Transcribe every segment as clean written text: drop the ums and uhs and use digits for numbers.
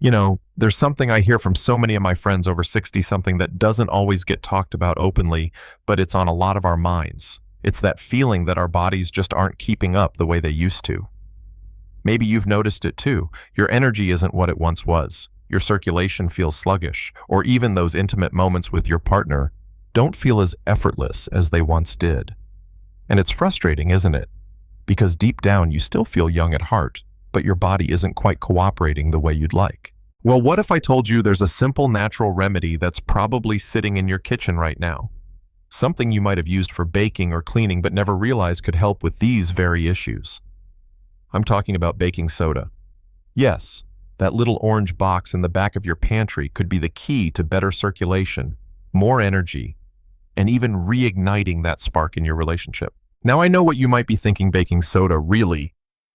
There's something I hear from so many of my friends over 60 something that doesn't always get talked about openly, but it's on a lot of our minds. It's that feeling that our bodies just aren't keeping up the way they used to. Maybe you've noticed it too. Your energy isn't what it once was. Your circulation feels sluggish, or even those intimate moments with your partner don't feel as effortless as they once did. And it's frustrating, isn't it? Because deep down you still feel young at heart, but your body isn't quite cooperating the way you'd like. Well, what if I told you there's a simple natural remedy that's probably sitting in your kitchen right now? Something you might have used for baking or cleaning but never realized could help with these very issues. I'm talking about baking soda. Yes, that little orange box in the back of your pantry could be the key to better circulation, more energy, and even reigniting that spark in your relationship. Now, I know what you might be thinking, baking soda, really?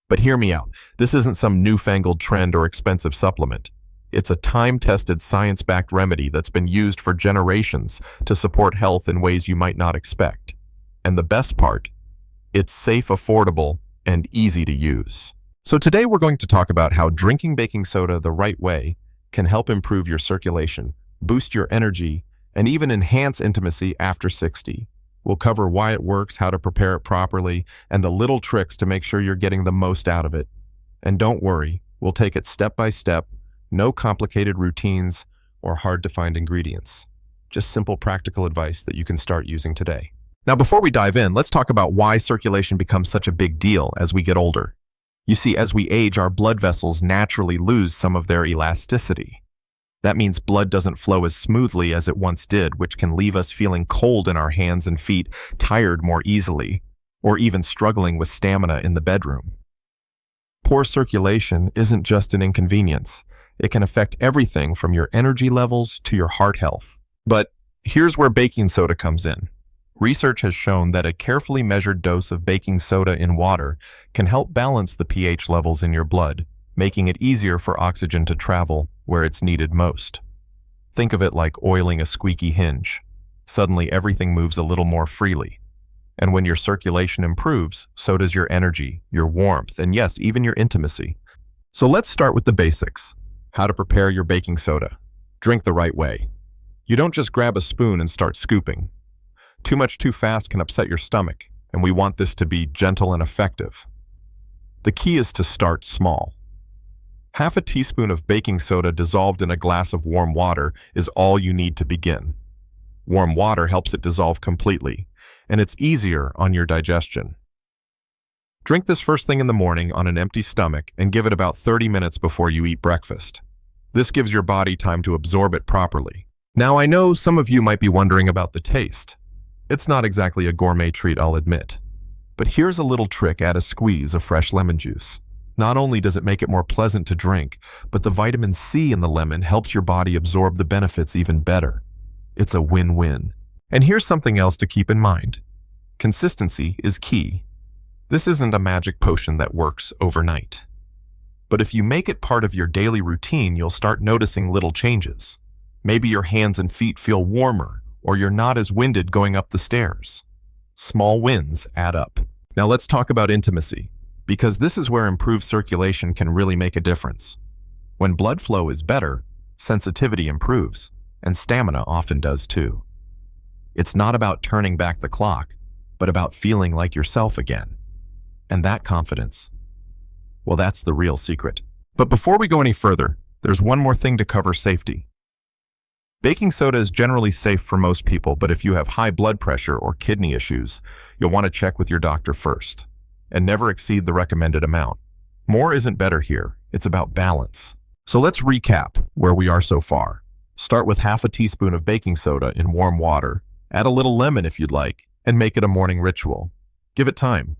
But hear me out. This isn't some newfangled trend or expensive supplement. It's a time-tested, science-backed remedy that's been used for generations to support health in ways you might not expect. And the best part, it's safe, affordable, and easy to use. So today we're going to talk about how drinking baking soda the right way can help improve your circulation, boost your energy, and even enhance intimacy after 60. We'll cover why it works, how to prepare it properly, and the little tricks to make sure you're getting the most out of it. And don't worry, we'll take it step by step, no complicated routines or hard-to-find ingredients. Just simple practical advice that you can start using today. Now, before we dive in, let's talk about why circulation becomes such a big deal as we get older. You see, as we age, our blood vessels naturally lose some of their elasticity. That means blood doesn't flow as smoothly as it once did, which can leave us feeling cold in our hands and feet, tired more easily, or even struggling with stamina in the bedroom. Poor circulation isn't just an inconvenience. It can affect everything from your energy levels to your heart health. But here's where baking soda comes in. Research has shown that a carefully measured dose of baking soda in water can help balance the pH levels in your blood, making it easier for oxygen to travel where it's needed most. Think of it like oiling a squeaky hinge. Suddenly everything moves a little more freely. And when your circulation improves, so does your energy, your warmth, and yes, even your intimacy. So let's start with the basics. How to prepare your baking soda. Drink the right way. You don't just grab a spoon and start scooping. Too much too fast can upset your stomach, and we want this to be gentle and effective. The key is to start small. Half a teaspoon of baking soda dissolved in a glass of warm water is all you need to begin. Warm water helps it dissolve completely, and it's easier on your digestion. Drink this first thing in the morning on an empty stomach and give it about 30 minutes before you eat breakfast. This gives your body time to absorb it properly. Now, I know some of you might be wondering about the taste. It's not exactly a gourmet treat, I'll admit. But here's a little trick: add a squeeze of fresh lemon juice. Not only does it make it more pleasant to drink, but the vitamin C in the lemon helps your body absorb the benefits even better. It's a win-win. And here's something else to keep in mind. Consistency is key. This isn't a magic potion that works overnight. But if you make it part of your daily routine, you'll start noticing little changes. Maybe your hands and feet feel warmer, or you're not as winded going up the stairs. Small wins add up. Now let's talk about intimacy, because this is where improved circulation can really make a difference. When blood flow is better, sensitivity improves, and stamina often does too. It's not about turning back the clock, but about feeling like yourself again. And that confidence, well, that's the real secret. But before we go any further, there's one more thing to cover: safety. Baking soda is generally safe for most people, but if you have high blood pressure or kidney issues, you'll want to check with your doctor first, and never exceed the recommended amount. More isn't better here. It's about balance. So let's recap where we are so far. Start with half a teaspoon of baking soda in warm water. Add a little lemon if you'd like, and make it a morning ritual. Give it time.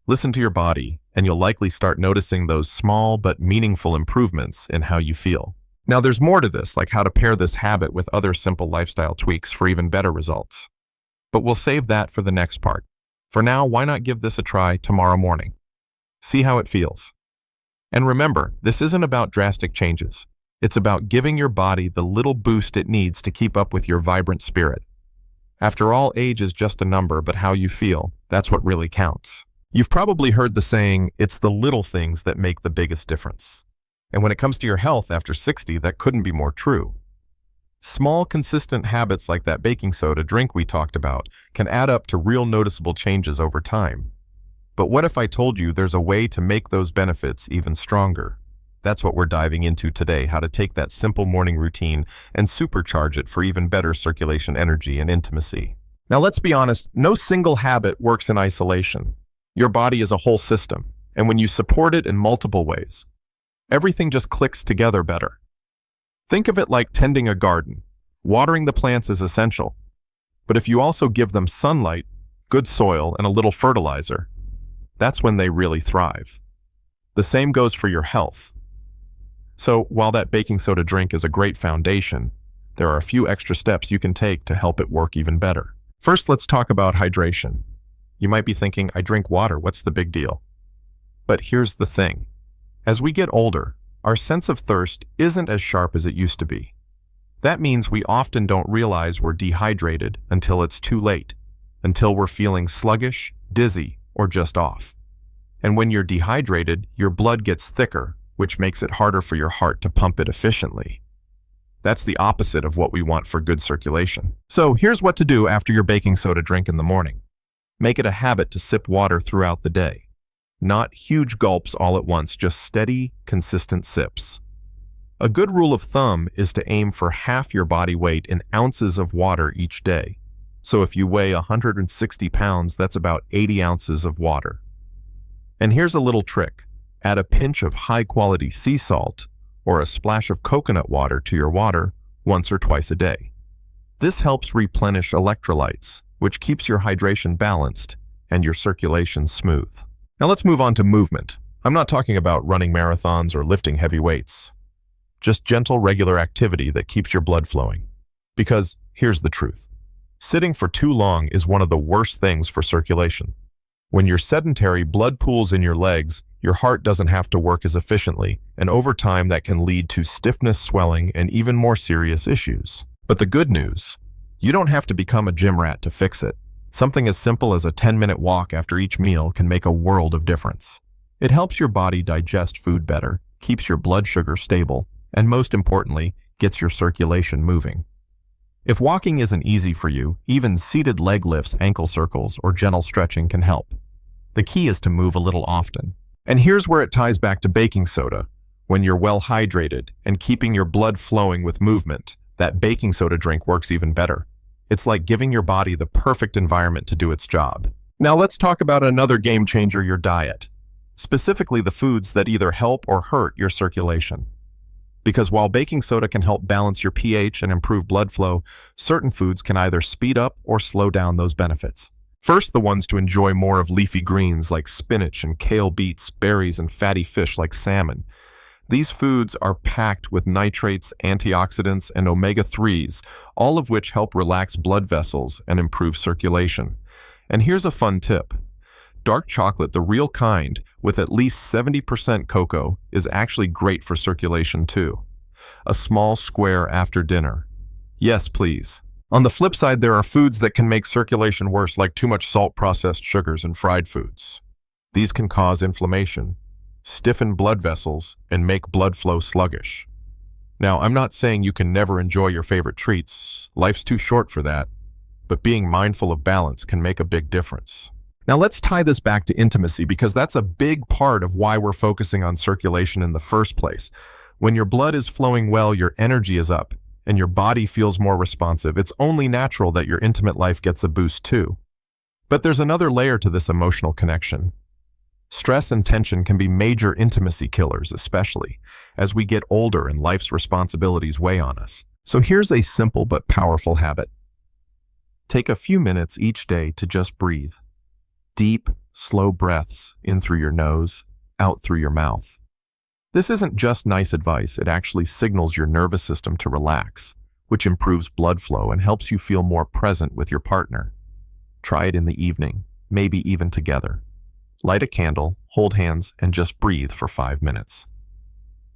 Listen to your body, and you'll likely start noticing those small but meaningful improvements in how you feel. Now, there's more to this, like how to pair this habit with other simple lifestyle tweaks for even better results. But we'll save that for the next part. For now, why not give this a try tomorrow morning? See how it feels. And remember, this isn't about drastic changes. It's about giving your body the little boost it needs to keep up with your vibrant spirit. After all, age is just a number, but how you feel, that's what really counts. You've probably heard the saying, it's the little things that make the biggest difference. And when it comes to your health after 60, that couldn't be more true. Small, consistent habits like that baking soda drink we talked about can add up to real noticeable changes over time. But what if I told you there's a way to make those benefits even stronger? That's what we're diving into today, how to take that simple morning routine and supercharge it for even better circulation, energy, and intimacy. Now let's be honest, no single habit works in isolation. Your body is a whole system, and when you support it in multiple ways, everything just clicks together better. Think of it like tending a garden. Watering the plants is essential, but if you also give them sunlight, good soil, and a little fertilizer, that's when they really thrive. The same goes for your health. So while that baking soda drink is a great foundation, there are a few extra steps you can take to help it work even better. First, let's talk about hydration. You might be thinking, I drink water, what's the big deal? But here's the thing. As we get older, our sense of thirst isn't as sharp as it used to be. That means we often don't realize we're dehydrated until it's too late, until we're feeling sluggish, dizzy, or just off. And when you're dehydrated, your blood gets thicker, which makes it harder for your heart to pump it efficiently. That's the opposite of what we want for good circulation. So here's what to do after your baking soda drink in the morning. Make it a habit to sip water throughout the day. Not huge gulps all at once, just steady, consistent sips. A good rule of thumb is to aim for half your body weight in ounces of water each day. So if you weigh 160 pounds, that's about 80 ounces of water. And here's a little trick. Add a pinch of high-quality sea salt or a splash of coconut water to your water once or twice a day. This helps replenish electrolytes, which keeps your hydration balanced and your circulation smooth. Now let's move on to movement. I'm not talking about running marathons or lifting heavy weights. Just gentle, regular activity that keeps your blood flowing. Because here's the truth. Sitting for too long is one of the worst things for circulation. When you're sedentary, blood pools in your legs, your heart doesn't have to work as efficiently, and over time that can lead to stiffness, swelling, and even more serious issues. But the good news, you don't have to become a gym rat to fix it. Something as simple as a 10-minute walk after each meal can make a world of difference. It helps your body digest food better, keeps your blood sugar stable, and most importantly, gets your circulation moving. If walking isn't easy for you, even seated leg lifts, ankle circles, or gentle stretching can help. The key is to move a little often. And here's where it ties back to baking soda. When you're well hydrated and keeping your blood flowing with movement, that baking soda drink works even better. It's like giving your body the perfect environment to do its job. Now let's talk about another game changer, your diet. Specifically the foods that either help or hurt your circulation. Because while baking soda can help balance your pH and improve blood flow, certain foods can either speed up or slow down those benefits. First, the ones to enjoy more of leafy greens like spinach and kale beets, berries, and fatty fish like salmon. These foods are packed with nitrates, antioxidants, and omega-3s, all of which help relax blood vessels and improve circulation. And here's a fun tip. Dark chocolate, the real kind, with at least 70% cocoa, is actually great for circulation too. A small square after dinner. Yes, please. On the flip side, there are foods that can make circulation worse, like too much salt, processed sugars, and fried foods. These can cause inflammation, stiffen blood vessels, and make blood flow sluggish. Now, I'm not saying you can never enjoy your favorite treats. Life's too short for that. But being mindful of balance can make a big difference. Now let's tie this back to intimacy, because that's a big part of why we're focusing on circulation in the first place. When your blood is flowing well, your energy is up, and your body feels more responsive. It's only natural that your intimate life gets a boost too. But there's another layer to this emotional connection. Stress and tension can be major intimacy killers, especially as we get older and life's responsibilities weigh on us. So here's a simple but powerful habit. Take a few minutes each day to just breathe. Deep, slow breaths in through your nose, out through your mouth. This isn't just nice advice, it actually signals your nervous system to relax, which improves blood flow and helps you feel more present with your partner. Try it in the evening, maybe even together. Light a candle, hold hands, and just breathe for 5 minutes.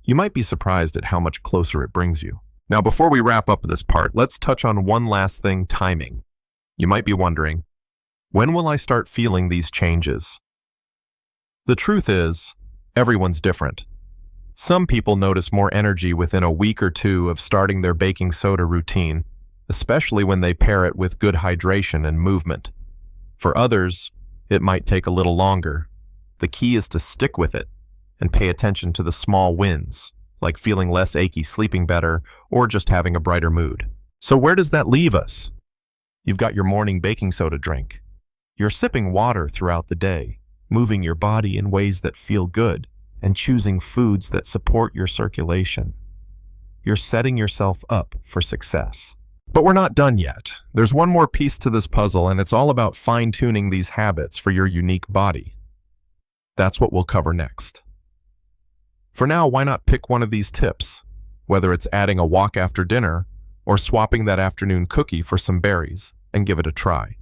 You might be surprised at how much closer it brings you. Now, before we wrap up this part, let's touch on one last thing: timing. You might be wondering, when will I start feeling these changes? The truth is, everyone's different. Some people notice more energy within a week or two of starting their baking soda routine, especially when they pair it with good hydration and movement. For others, it might take a little longer. The key is to stick with it and pay attention to the small wins, like feeling less achy, sleeping better, or just having a brighter mood. So where does that leave us? You've got your morning baking soda drink. You're sipping water throughout the day, moving your body in ways that feel good, and choosing foods that support your circulation. You're setting yourself up for success. But we're not done yet. There's one more piece to this puzzle, and it's all about fine-tuning these habits for your unique body. That's what we'll cover next. For now, why not pick one of these tips, whether it's adding a walk after dinner or swapping that afternoon cookie for some berries, and give it a try.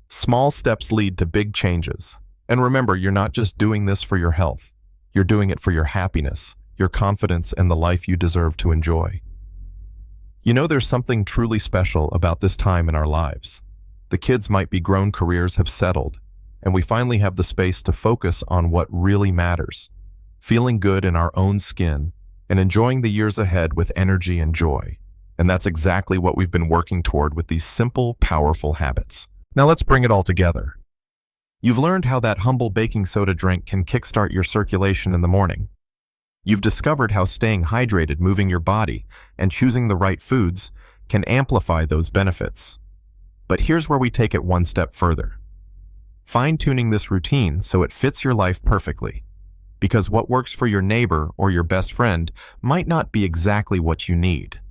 Small steps lead to big changes. And remember, you're not just doing this for your health. You're doing it for your happiness, your confidence, and the life you deserve to enjoy. You know, there's something truly special about this time in our lives. The kids might be grown, careers have settled, and we finally have the space to focus on what really matters, feeling good in our own skin and enjoying the years ahead with energy and joy. And that's exactly what we've been working toward with these simple, powerful habits. Now let's bring it all together. You've learned how that humble baking soda drink can kickstart your circulation in the morning. You've discovered how staying hydrated, moving your body, and choosing the right foods can amplify those benefits. But here's where we take it one step further. Fine-tuning this routine so it fits your life perfectly. Because what works for your neighbor or your best friend might not be exactly what you need.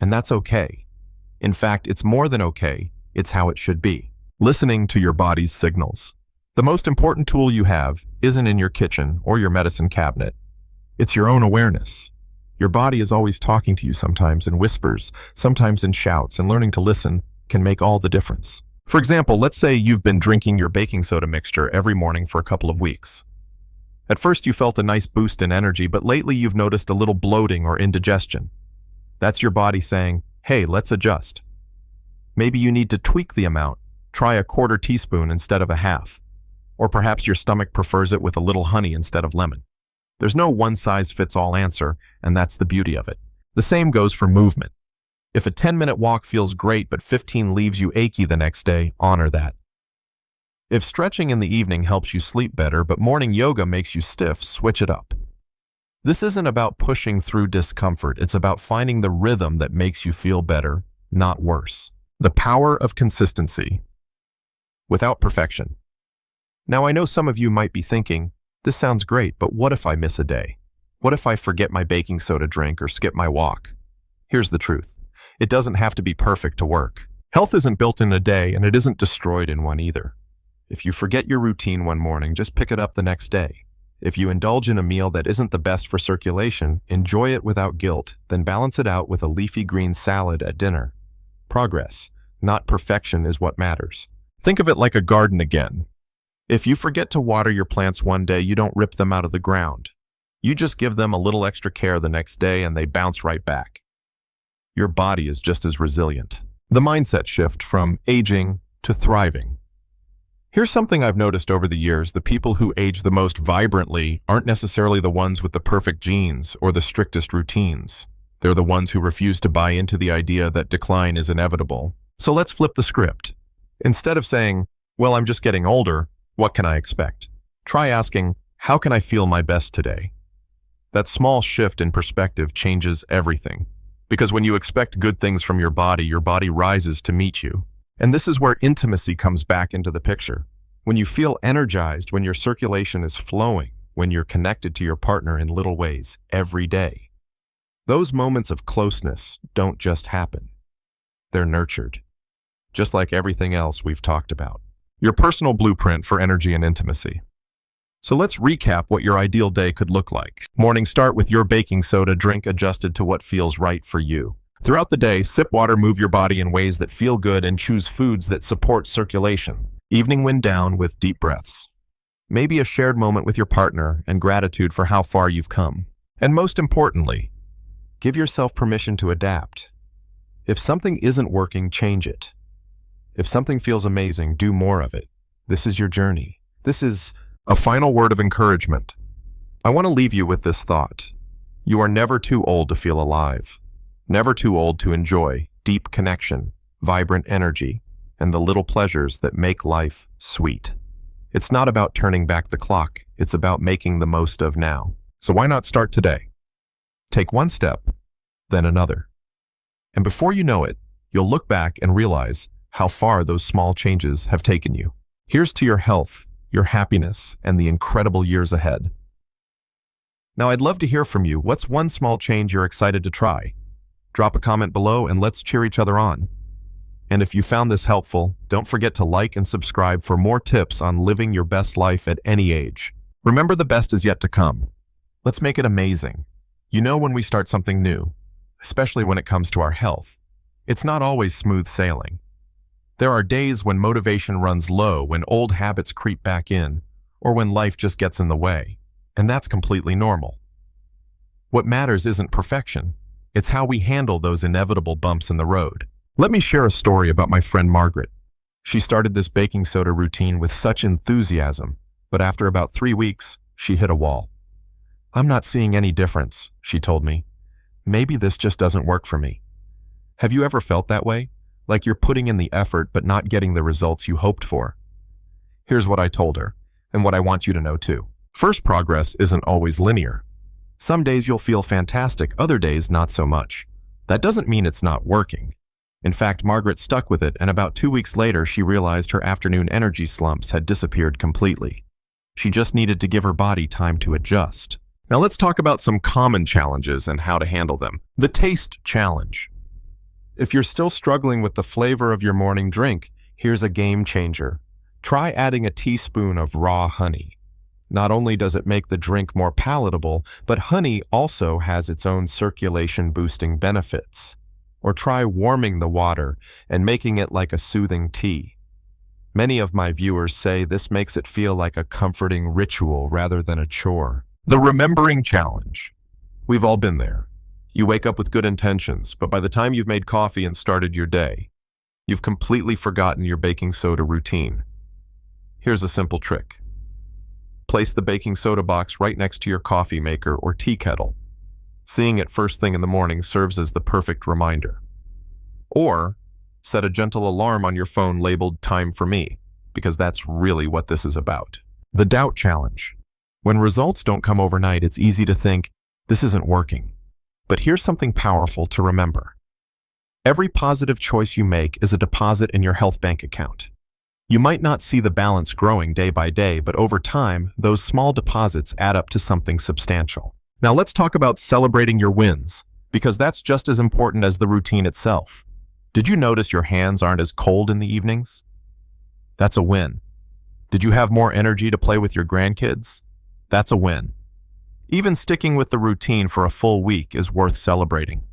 And that's okay. In fact, it's more than okay, it's how it should be. Listening to your body's signals. The most important tool you have isn't in your kitchen or your medicine cabinet. It's your own awareness. Your body is always talking to you, sometimes in whispers, sometimes in shouts, and learning to listen can make all the difference. For example, let's say you've been drinking your baking soda mixture every morning for a couple of weeks. At first you felt a nice boost in energy, but lately you've noticed a little bloating or indigestion. That's your body saying, hey, let's adjust. Maybe you need to tweak the amount. Try a 1/4 teaspoon instead of a half. Or perhaps your stomach prefers it with a little honey instead of lemon. There's no one-size-fits-all answer, and that's the beauty of it. The same goes for movement. If a 10-minute walk feels great but 15 leaves you achy the next day, honor that. If stretching in the evening helps you sleep better but morning yoga makes you stiff, switch it up. This isn't about pushing through discomfort, it's about finding the rhythm that makes you feel better, not worse. The power of consistency without perfection. Now, I know some of you might be thinking, this sounds great, but what if I miss a day? What if I forget my baking soda drink or skip my walk? Here's the truth. It doesn't have to be perfect to work. Health isn't built in a day, and it isn't destroyed in one either. If you forget your routine one morning, just pick it up the next day. If you indulge in a meal that isn't the best for circulation, enjoy it without guilt, then balance it out with a leafy green salad at dinner. Progress, not perfection, is what matters. Think of it like a garden again. If you forget to water your plants one day, you don't rip them out of the ground. You just give them a little extra care the next day and they bounce right back. Your body is just as resilient. The mindset shift from aging to thriving. Here's something I've noticed over the years. The people who age the most vibrantly aren't necessarily the ones with the perfect genes or the strictest routines. They're the ones who refuse to buy into the idea that decline is inevitable. So let's flip the script. Instead of saying, well, I'm just getting older, what can I expect? Try asking, how can I feel my best today? That small shift in perspective changes everything. Because when you expect good things from your body rises to meet you. And this is where intimacy comes back into the picture. When you feel energized, when your circulation is flowing, when you're connected to your partner in little ways every day. Those moments of closeness don't just happen. They're nurtured. Just like everything else we've talked about. Your personal blueprint for energy and intimacy. So let's recap what your ideal day could look like. Morning, start with your baking soda drink adjusted to what feels right for you. Throughout the day, sip water, move your body in ways that feel good, and choose foods that support circulation. Evening, wind down with deep breaths. Maybe a shared moment with your partner and gratitude for how far you've come. And most importantly, give yourself permission to adapt. If something isn't working, change it. If something feels amazing, do more of it. This is your journey. This is a final word of encouragement. I want to leave you with this thought. You are never too old to feel alive, never too old to enjoy deep connection, vibrant energy, and the little pleasures that make life sweet. It's not about turning back the clock, it's about making the most of now. So why not start today? Take one step, then another. And before you know it, you'll look back and realize how far those small changes have taken you. Here's to your health, your happiness, and the incredible years ahead. Now, I'd love to hear from you. What's one small change you're excited to try? Drop a comment below and let's cheer each other on. And if you found this helpful, don't forget to like and subscribe for more tips on living your best life at any age. Remember, the best is yet to come. Let's make it amazing. You know, when we start something new, especially when it comes to our health, it's not always smooth sailing. There are days when motivation runs low, when old habits creep back in, or when life just gets in the way. And that's completely normal. What matters isn't perfection. It's how we handle those inevitable bumps in the road. Let me share a story about my friend Margaret. She started this baking soda routine with such enthusiasm, but after about 3 weeks, she hit a wall. "I'm not seeing any difference," she told me. "Maybe this just doesn't work for me." Have you ever felt that way? Like you're putting in the effort but not getting the results you hoped for? Here's what I told her, and what I want you to know too. First, progress isn't always linear. Some days you'll feel fantastic, other days not so much. That doesn't mean it's not working. In fact, Margaret stuck with it, and about 2 weeks later, she realized her afternoon energy slumps had disappeared completely. She just needed to give her body time to adjust. Now let's talk about some common challenges and how to handle them. The taste challenge. If you're still struggling with the flavor of your morning drink, here's a game changer. Try adding a teaspoon of raw honey. Not only does it make the drink more palatable, but honey also has its own circulation-boosting benefits. Or try warming the water and making it like a soothing tea. Many of my viewers say this makes it feel like a comforting ritual rather than a chore. The remembering challenge. We've all been there. You wake up with good intentions, but by the time you've made coffee and started your day, you've completely forgotten your baking soda routine. Here's a simple trick. Place the baking soda box right next to your coffee maker or tea kettle. Seeing it first thing in the morning serves as the perfect reminder. Or set a gentle alarm on your phone labeled "Time for Me," because that's really what this is about. The doubt challenge. When results don't come overnight, it's easy to think, this isn't working. But here's something powerful to remember. Every positive choice you make is a deposit in your health bank account. You might not see the balance growing day by day, but over time, those small deposits add up to something substantial. Now let's talk about celebrating your wins, because that's just as important as the routine itself. Did you notice your hands aren't as cold in the evenings? That's a win. Did you have more energy to play with your grandkids? That's a win. Even sticking with the routine for a full week is worth celebrating.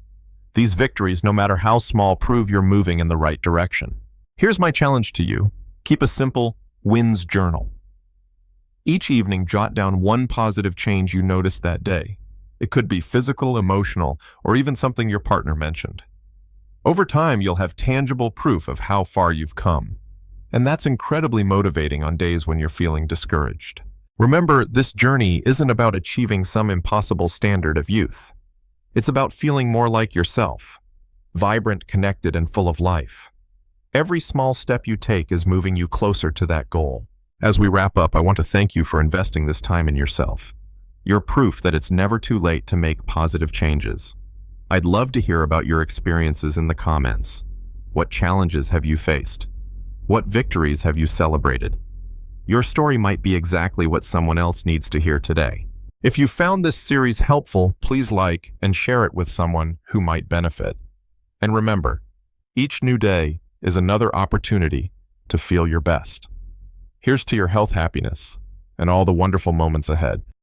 These victories, no matter how small, prove you're moving in the right direction. Here's my challenge to you. Keep a simple wins journal. Each evening, jot down one positive change you noticed that day. It could be physical, emotional, or even something your partner mentioned. Over time, you'll have tangible proof of how far you've come. And that's incredibly motivating on days when you're feeling discouraged. Remember, this journey isn't about achieving some impossible standard of youth. It's about feeling more like yourself, vibrant, connected, and full of life. Every small step you take is moving you closer to that goal. As we wrap up, I want to thank you for investing this time in yourself. You're proof that it's never too late to make positive changes. I'd love to hear about your experiences in the comments. What challenges have you faced? What victories have you celebrated? Your story might be exactly what someone else needs to hear today. If you found this series helpful, please like and share it with someone who might benefit. And remember, each new day is another opportunity to feel your best. Here's to your health, happiness, and all the wonderful moments ahead.